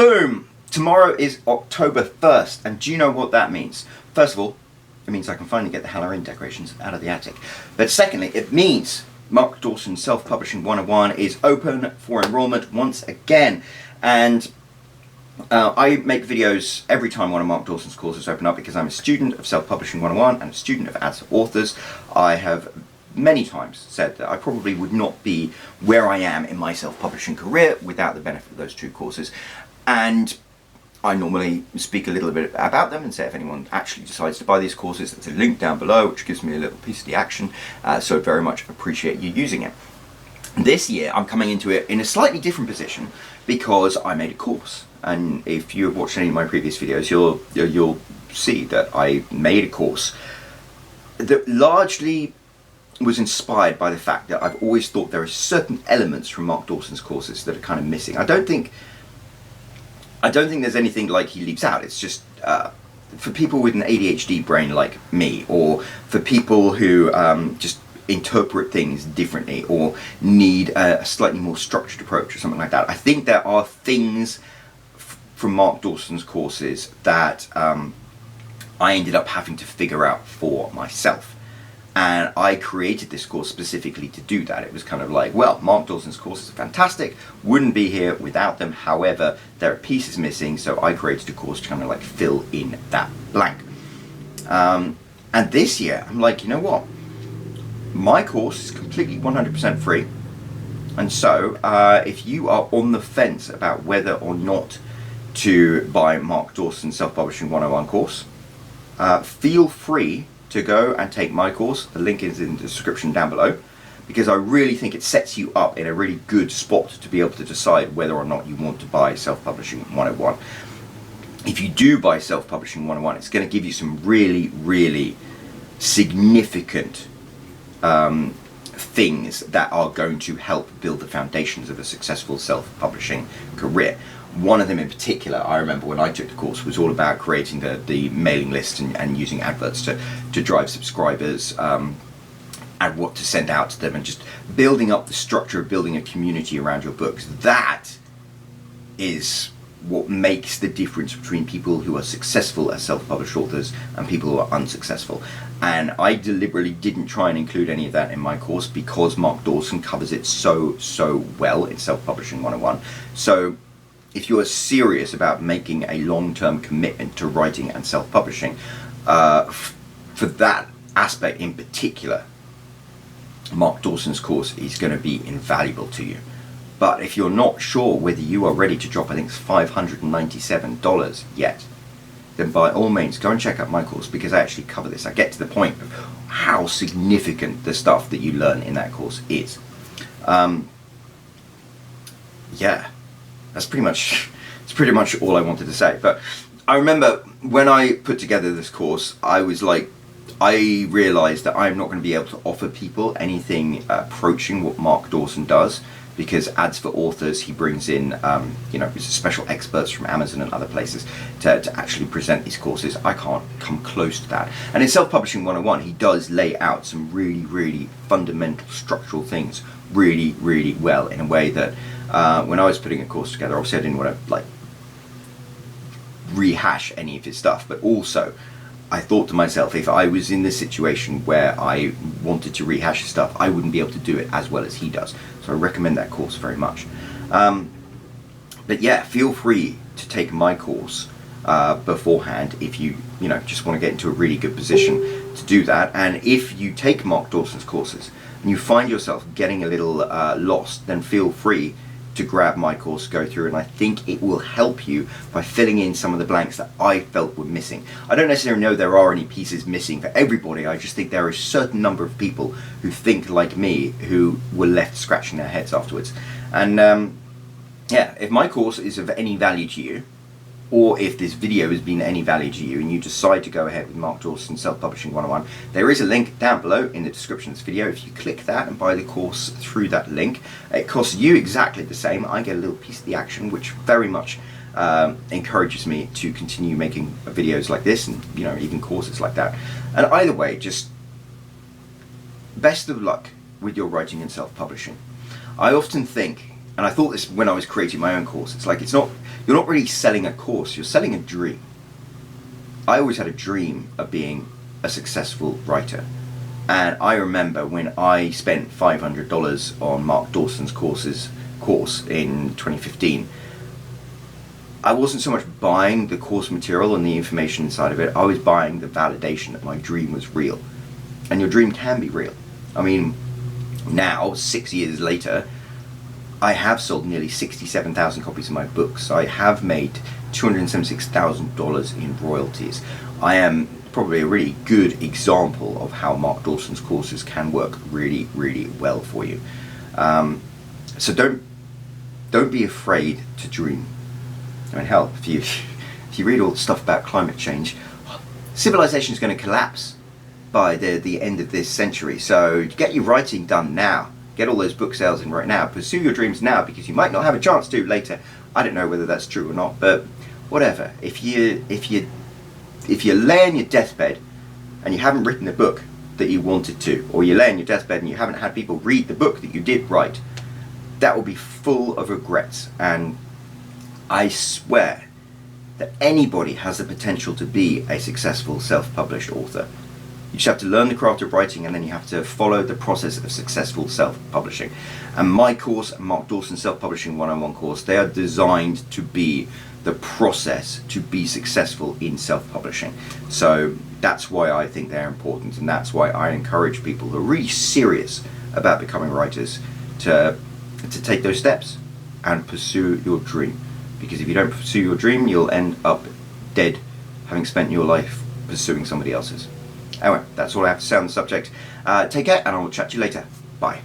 Boom! Tomorrow is October 1st, and do you know what that means? First of all, it means I can finally get the Halloween decorations out of the attic. But secondly, it means Mark Dawson's Self-Publishing 101 is open for enrollment once again. And I make videos every time one of Mark Dawson's courses open up because I'm a student of Self-Publishing 101 and a student of Ads for Authors. I have many times said that I probably would not be where I am in my self-publishing career without the benefit of those two courses. And I normally speak a little bit about them and say if anyone actually decides to buy these courses, there's a link down below which gives me a little piece of the action, so I very much appreciate you using it. This year I'm coming into it in a slightly different position because I made a course, and if you've watched any of my previous videos you'll see that I made a course that largely was inspired by the fact that I've always thought there are certain elements from Mark Dawson's courses that are kind of missing. I don't think there's anything like he leaves out. It's just for people with an ADHD brain like me, or for people who just interpret things differently or need a slightly more structured approach or something like that. I think there are things from Mark Dawson's courses that I ended up having to figure out for myself. And I created this course specifically to do that. It was kind of like, well, Mark Dawson's courses are fantastic, wouldn't be here without them. However, there are pieces missing, so I created a course to kind of like fill in that blank. And this year, I'm like, you know what? My course is completely 100% free. And so, if you are on the fence about whether or not to buy Mark Dawson's Self-Publishing 101 course, feel free to go and take my course. The link is in the description down below, because I really think it sets you up in a really good spot to be able to decide whether or not you want to buy Self-Publishing 101. If you do buy Self-Publishing 101, it's going to give you some really, really significant things that are going to help build the foundations of a successful self-publishing career. One of them in particular, I remember when I took the course, was all about creating the mailing list and using adverts to drive subscribers, and what to send out to them, and just building up the structure of building a community around your books. That is what makes the difference between people who are successful as self-published authors and people who are unsuccessful. And I deliberately didn't try and include any of that in my course because Mark Dawson covers it so well in Self-Publishing 101. So if you're serious about making a long-term commitment to writing and self-publishing, for that aspect in particular, Mark Dawson's course is going to be invaluable to you. But if you're not sure whether you are ready to drop, I think it's $597 yet, then by all means go and check out my course, because I actually cover this. I get to the point of how significant the stuff that you learn in that course is. Yeah. That's pretty much all I wanted to say. But I remember when I put together this course, I was like, I realized that I'm not going to be able to offer people anything approaching what Mark Dawson does, because Ads for Authors, he brings in special experts from Amazon and other places to actually present these courses. I can't come close to that. And in Self-Publishing 101, he does lay out some really, really fundamental structural things really, really well, in a way that when I was putting a course together, obviously I didn't want to like rehash any of his stuff, but also I thought to myself, if I was in this situation where I wanted to rehash his stuff, I wouldn't be able to do it as well as he does. So I recommend that course very much. But yeah, feel free to take my course beforehand if you just want to get into a really good position to do that. And if you take Mark Dawson's courses and you find yourself getting a little lost, then feel free to grab my course, go through, and I think it will help you by filling in some of the blanks that I felt were missing. I don't necessarily know there are any pieces missing for everybody. I just think there are a certain number of people who think like me who were left scratching their heads afterwards. And yeah, if my course is of any value to you, or if this video has been any value to you and you decide to go ahead with Mark Dawson's Self-Publishing 101, there is a link down below in the description of this video. If you click that and buy the course through that link, it costs you exactly the same. I get a little piece of the action, which very much encourages me to continue making videos like this, and even courses like that. And either way, just best of luck with your writing and self-publishing. I often think and I thought this when I was creating my own course, it's like you're not really selling a course, you're selling a dream. I always had a dream of being a successful writer. And I remember when I spent $500 on Mark Dawson's course in 2015, I wasn't so much buying the course material and the information inside of it, I was buying the validation that my dream was real. And your dream can be real. I mean, now, 6 years later, I have sold nearly 67,000 copies of my books. I have made $276,000 in royalties. I am probably a really good example of how Mark Dawson's courses can work really, really well for you. So don't be afraid to dream. I mean, hell, if you read all the stuff about climate change, civilization is going to collapse by the end of this century. So get your writing done now. Get all those book sales in right now. Pursue your dreams now, because you might not have a chance to later. I don't know whether that's true or not, but whatever. If you lay on your deathbed and you haven't written the book that you wanted to, or you lay on your deathbed and you haven't had people read the book that you did write, that will be full of regrets. And I swear that anybody has the potential to be a successful self-published author. You just have to learn the craft of writing, and then you have to follow the process of successful self-publishing. And my course, Mark Dawson Self-Publishing 101 course, they are designed to be the process to be successful in self-publishing. So that's why I think they're important, and that's why I encourage people who are really serious about becoming writers to take those steps and pursue your dream. Because if you don't pursue your dream, you'll end up dead, having spent your life pursuing somebody else's. Anyway, that's all I have to say on the subject. Take care, and I will chat to you later. Bye.